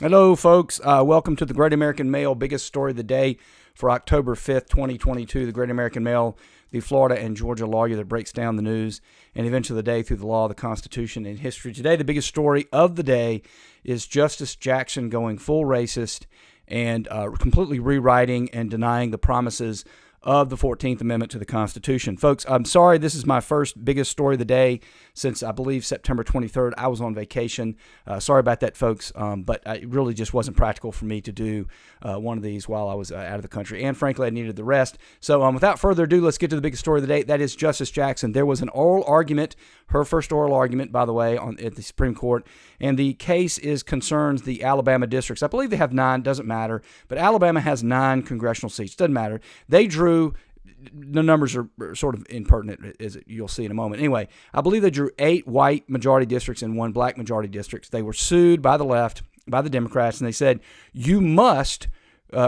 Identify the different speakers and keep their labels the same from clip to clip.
Speaker 1: Hello, folks. Welcome to the Great American Mail, biggest story of the day for October 5th, 2022. The Great American Mail, the Florida and Georgia lawyer that breaks down the news and events of the day through the law, the Constitution, and history. Today, the biggest story of the day is Justice Jackson going full racist and completely rewriting and denying the promises of the 14th Amendment to the Constitution. Folks, I'm sorry, this is my first biggest story of the day since, I believe, September 23rd. I was on vacation. Sorry about that, folks, but it really just wasn't practical for me to do one of these while I was out of the country, and frankly, I needed the rest. So without further ado, let's get to the biggest story of the day. That is Justice Jackson. There was an oral argument, her first oral argument, by the way, at the Supreme Court, and the case concerns the Alabama districts. I believe they have 9, doesn't matter, but Alabama has 9 congressional seats, doesn't matter. They drew, the numbers are sort of impertinent, as you'll see in a moment. Anyway, I believe they drew 8 white majority districts and 1 black majority districts. They were sued by the left, by the Democrats, and they said, you must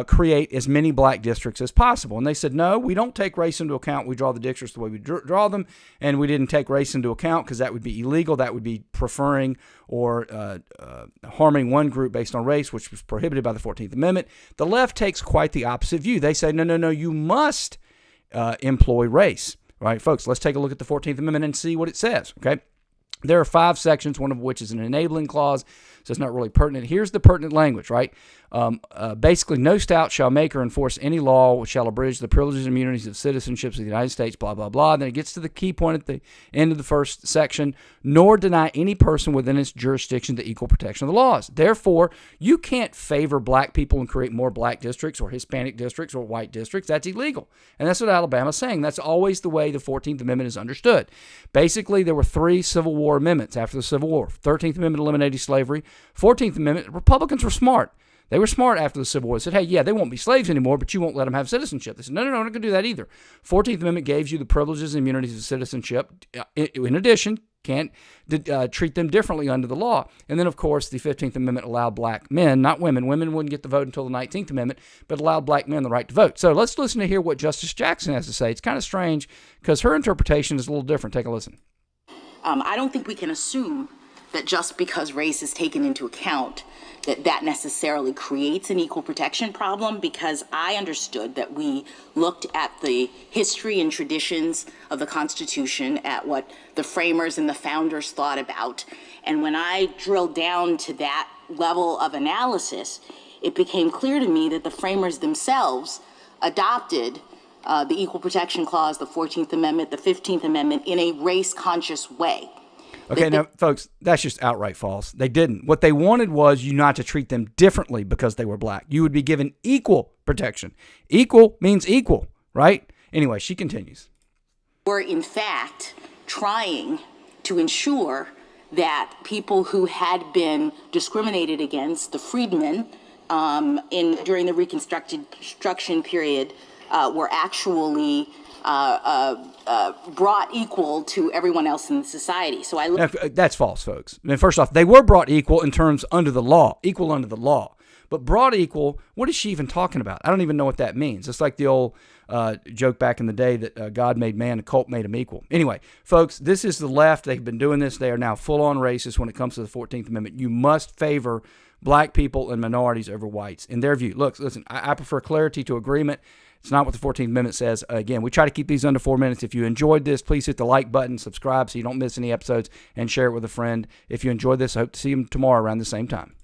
Speaker 1: create as many black districts as possible. And they said, no, we don't take race into account. We draw the districts the way we draw them, and we didn't take race into account because that would be illegal. That would be preferring or harming one group based on race, which was prohibited by the 14th Amendment. The left takes quite the opposite view. They say, no, you must employ race. All right, folks, let's take a look at the 14th Amendment and see what it says, okay? There are 5 sections, one of which is an enabling clause, so it's not really pertinent. Here's the pertinent language, right? Basically, no state shall make or enforce any law which shall abridge the privileges and immunities of citizenships of the United States, blah, blah, blah. Then it gets to the key point at the end of the first section, nor deny any person within its jurisdiction the equal protection of the laws. Therefore, you can't favor black people and create more black districts or Hispanic districts or white districts. That's illegal. And that's what Alabama's saying. That's always the way the 14th Amendment is understood. Basically, there were 3 Civil War amendments after the Civil War. 13th Amendment eliminated slavery. 14th Amendment, Republicans were smart. They were smart after the Civil War. They said, hey, yeah, they won't be slaves anymore, but you won't let them have citizenship. They said, no, we're not going to do that either. 14th Amendment gives you the privileges and immunities of citizenship. In addition, can't treat them differently under the law. And then, of course, the 15th Amendment allowed black men, not women. Women wouldn't get the vote until the 19th Amendment, but allowed black men the right to vote. So let's listen to hear what Justice Jackson has to say. It's kind of strange because her interpretation is a little different. Take a listen.
Speaker 2: I don't think we can assume that just because race is taken into account that necessarily creates an equal protection problem, because I understood that we looked at the history and traditions of the Constitution, at what the framers and the founders thought about. And when I drilled down to that level of analysis, it became clear to me that the framers themselves adopted the Equal Protection Clause, the 14th Amendment, the 15th Amendment in a race-conscious way.
Speaker 1: Okay, now, folks, that's just outright false. They didn't. What they wanted was you not to treat them differently because they were black. You would be given equal protection. Equal means equal, right? Anyway, she continues.
Speaker 2: We're, in fact, trying to ensure that people who had been discriminated against, the freedmen, during the Reconstruction period, were actually brought equal to everyone else in society. So
Speaker 1: that's false, folks. I mean, first off, they were brought equal in terms under the law, equal under the law. But brought equal, what is she even talking about? I don't even know what that means. It's like the old joke back in the day that God made man, a cult made him equal. Anyway, folks, this is the left. They've been doing this. They are now full-on racist when it comes to the 14th Amendment. You must favor black people and minorities over whites, in their view. Look, listen, I prefer clarity to agreement. It's not what the 14th Amendment says. Again, we try to keep these under 4 minutes. If you enjoyed this, please hit the like button, subscribe so you don't miss any episodes, and share it with a friend. If you enjoyed this, I hope to see you tomorrow around the same time.